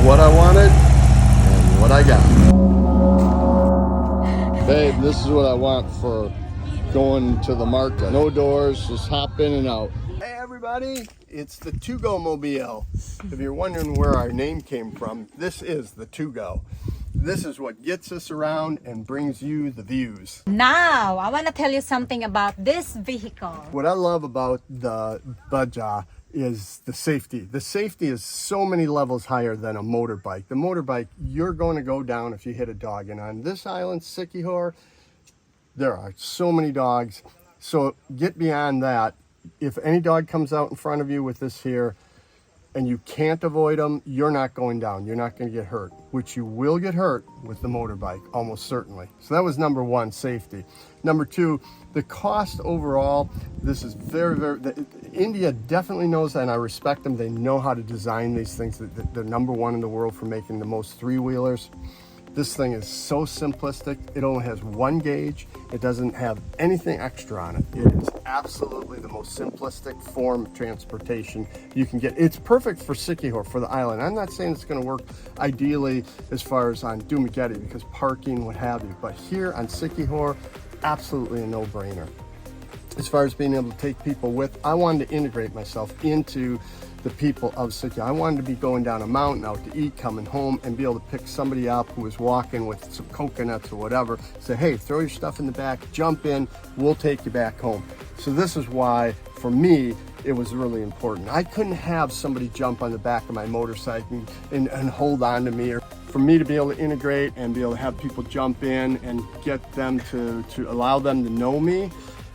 what I wanted and what I got. Babe, this is what I want for going to the market. No doors, just hop in and out. Hey everybody, it's the To-Go Mobile. If you're wondering where our name came from, this is the To-Go. This is what gets us around and brings you the views. Now, I want to tell you something about this vehicle. What I love about the Bajaj is the safety. The safety is so many levels higher than a motorbike. The motorbike, you're going to go down if you hit a dog. And on this island, Sikihor, there are so many dogs. So get beyond that. If any dog comes out in front of you with this here and you can't avoid them, you're not going down. You're not going to get hurt, which you will get hurt with the motorbike, almost certainly. So that was number one, safety. Number two, the cost overall, this is India definitely knows that, and I respect them. They know how to design these things. They're number one in the world for making the most three-wheelers. This thing is so simplistic. It only has one gauge. It doesn't have anything extra on it. It is absolutely the most simplistic form of transportation you can get. It's perfect for Sikihor, for the island. I'm not saying it's going to work ideally as far as on Dumaguete because parking, what have you. But here on Sikihor, absolutely a no-brainer. As far as being able to take people with, I wanted to integrate myself into the people of Sikihor. I wanted to be going down a mountain out to eat, coming home, and be able to pick somebody up who was walking with some coconuts or whatever, say, hey, throw your stuff in the back, jump in, we'll take you back home. So this is why, for me, it was really important. I couldn't have somebody jump on the back of my motorcycle and hold on to me. Or for me to be able to integrate and be able to have people jump in and get them to allow them to know me,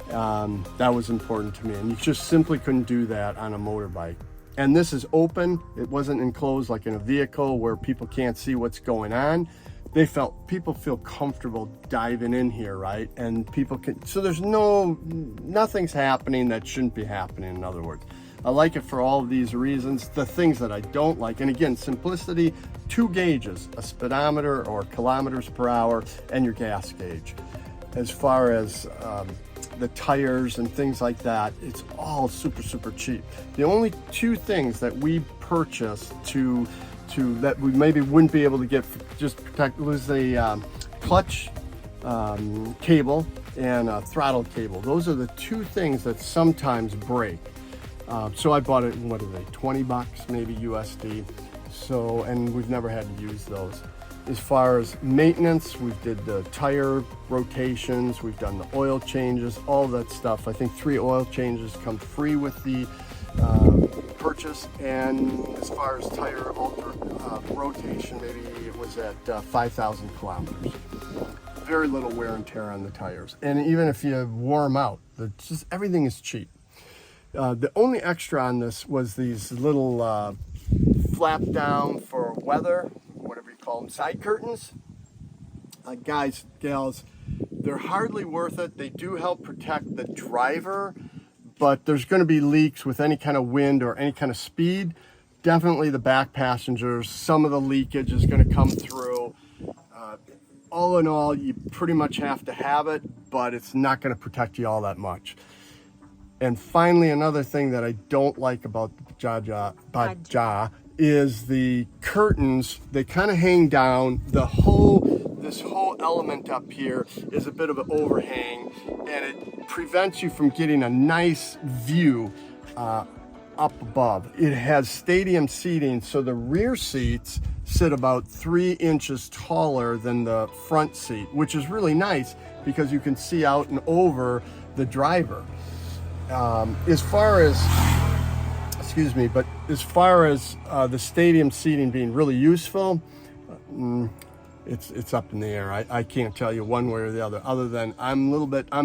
that was important to me. And you just simply couldn't do that on a motorbike. And this is open. It wasn't enclosed like in a vehicle where people can't see what's going on. People feel comfortable diving in here, right? And people can, so there's nothing's happening that shouldn't be happening, in other words. I like it for all of these reasons. The things that I don't like, and again, simplicity, two gauges, a speedometer or kilometers per hour, and your gas gauge. As far as the tires and things like that, it's all super cheap. The only two things that we purchased that we maybe wouldn't be able to get just protect was the clutch cable and a throttle cable. Those are the two things that sometimes break. So I bought it in, what are they, 20 bucks maybe USD. So, and we've never had to use those. As far as maintenance, we did the tire rotations, we've done the oil changes, all that stuff. I think 3 oil changes come free with the purchase. And as far as tire rotation, maybe it was at 5,000 kilometers. Very little wear and tear on the tires. And even if you wore them out, just everything is cheap. The only extra on this was these little flap down for weather, whatever you call them, side curtains. Guys, gals, they're hardly worth it. They do help protect the driver, but there's going to be leaks with any kind of wind or any kind of speed. Definitely the back passengers, some of the leakage is going to come through. All in all, you pretty much have to have it, but it's not going to protect you all that much. And finally, another thing that I don't like about the Bajaj is the curtains. They kind of hang down. This whole element up here is a bit of an overhang, and it prevents you from getting a nice view up above. It has stadium seating, so the rear seats sit about 3 inches taller than the front seat, which is really nice because you can see out and over the driver. As far as the stadium seating being really useful, it's up in the air. I can't tell you one way or the other than I'm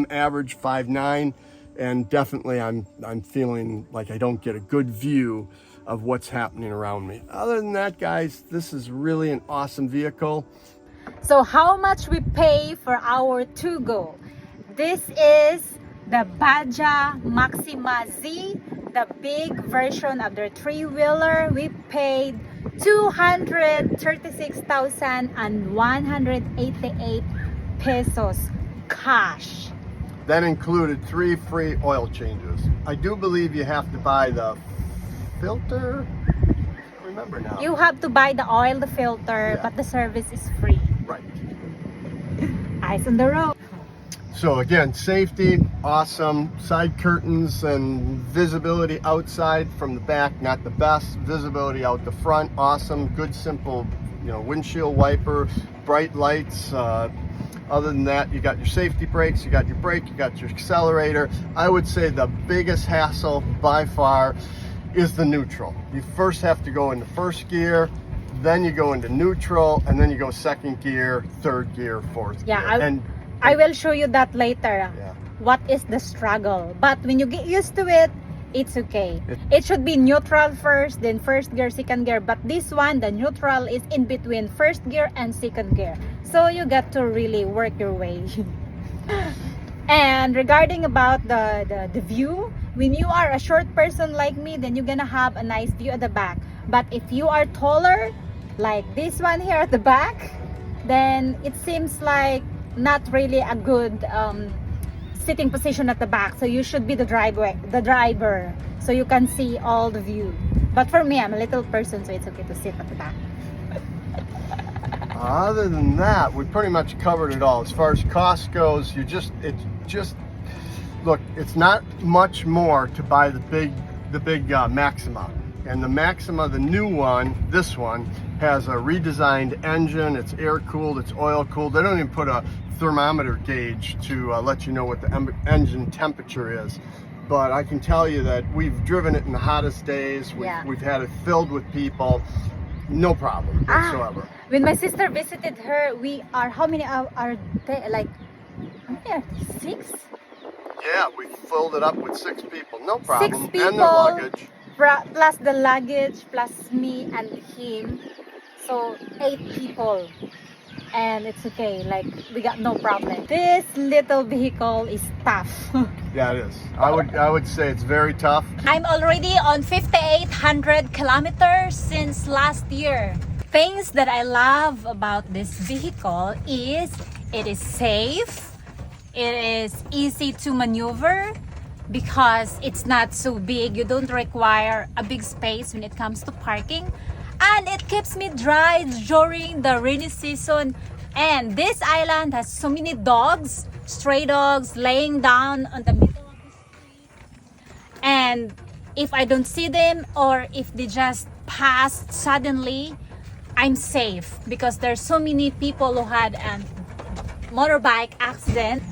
average 5'9", and definitely I'm feeling like I don't get a good view of what's happening around me. Other than that, guys, this is really an awesome vehicle. So how much we pay for our To-Go? This is the Bajaj Maxima Z, the big version of their three-wheeler. We paid 236,188 pesos cash. That included 3 free oil changes. I do believe you have to buy the filter. remember now. You have to buy the oil, the filter, Yeah. but the service is free. Right. Eyes on the road. So again, safety, awesome. Side curtains and visibility outside from the back, not the best. Visibility out the front, awesome. Good, simple, windshield wiper, bright lights. Other than that, you got your safety brakes, you got your brake, you got your accelerator. I would say the biggest hassle by far is the neutral. You first have to go into first gear, then you go into neutral, and then you go second gear, third gear, fourth Yeah, gear. I will show you that later. Yeah. What is the struggle? But when you get used to it, it's okay. It should be neutral first, then first gear, second gear. But this one, the neutral is in between first gear and second gear. So you got to really work your way. And regarding about the view, when you are a short person like me, then you're gonna have a nice view at the back. But if you are taller, like this one here at the back, then it seems like not really a good sitting position at the back. So you should be the driver, so you can see all the view. But for me, I'm a little person, so it's okay to sit at the back. Other than that, we pretty much covered it all. As far as cost goes, look, it's not much more to buy the big Maxima. And the Maxima, the new one, this one, has a redesigned engine. It's air cooled, it's oil cooled. They don't even put a thermometer gauge to let you know what the engine temperature is. But I can tell you that we've driven it in the hottest days. We've had it filled with people. No problem whatsoever. When my sister visited her, we are, how many are they? Like, how many are 6? Yeah, we filled it up with 6 people. No problem. 6 people. And their luggage. Plus the luggage, plus me and him. So 8 people. And it's okay, like we got no problem. This little vehicle is tough. Yeah, it is. I would say it's very tough. I'm already on 5,800 kilometers since last year. Things that I love about this vehicle is it is safe, it is easy to maneuver because it's not so big. You don't require a big space when it comes to parking. And it keeps me dry during the rainy season. And this island has so many dogs, stray dogs laying down on the middle of the street. And if I don't see them or if they just pass suddenly, I'm safe because there's so many people who had a motorbike accident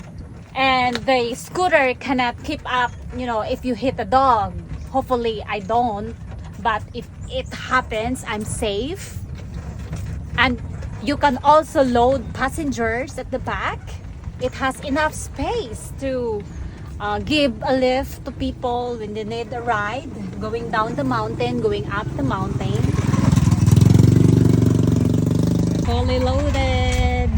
and the scooter cannot keep up, if you hit a dog. Hopefully I don't. But if it happens, I'm safe. And you can also load passengers at the back. It has enough space to give a lift to people when they need a ride, going down the mountain, going up the mountain. Fully loaded.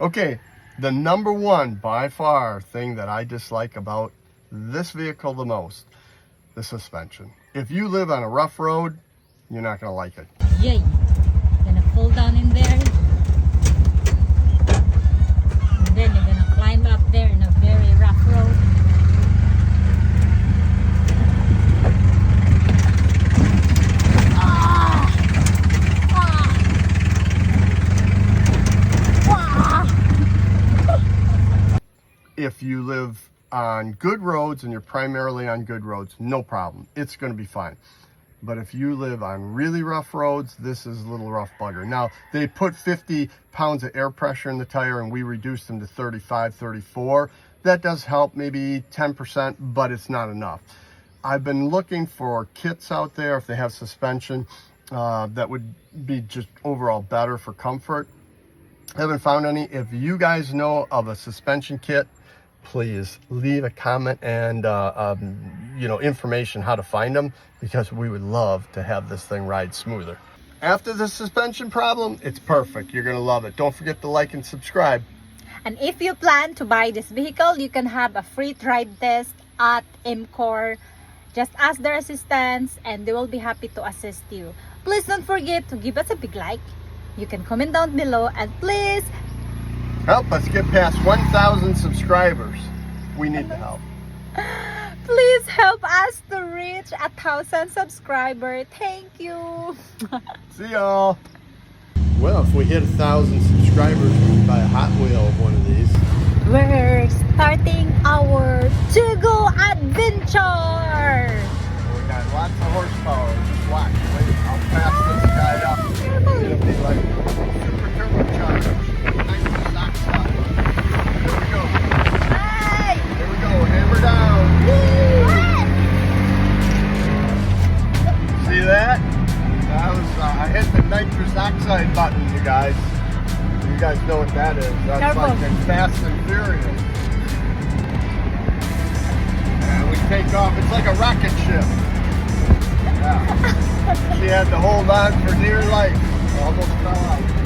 Okay, the number one by far thing that I dislike about this vehicle the most, the suspension. If you live on a rough road, you're not gonna like it. Yay! Gonna pull down in there. And then you're gonna climb up there in a very rough road. If you live on good roads and you're primarily on good roads, no problem. It's going to be fine. But if you live on really rough roads, this is a little rough bugger. Now, they put 50 pounds of air pressure in the tire and we reduced them to 35, 34. That does help, maybe 10%, but it's not enough. I've been looking for kits out there, if they have suspension, that would be just overall better for comfort. I haven't found any. If you guys know of a suspension kit, please leave a comment and information how to find them, because we would love to have this thing ride smoother. After the suspension problem, it's perfect. You're gonna love it. Don't forget to like and subscribe. And if you plan to buy this vehicle, you can have a free ride test at MCOR. Just ask their assistants and they will be happy to assist you. Please don't forget to give us a big like. You can comment down below and please help us get past 1,000 subscribers. We need the help. Please help us to reach 1,000 subscribers. Thank you. See y'all. Well, if we hit 1,000 subscribers, we can buy a Hot Wheel of one of these. We're starting our to-go adventure. We got lots of horsepower. Just watch. Wait, I'll pass this guy up. It'll be like super turbocharged. Nitrous oxide. Here we go. Hey! Here we go. Hammer down. See that? That was I hit the nitrous oxide button, you guys. You guys know what that is. That's Careful. like in Fast and Furious. And we take off. It's like a rocket ship. Yeah. She had to hold on for dear life. Almost fell out.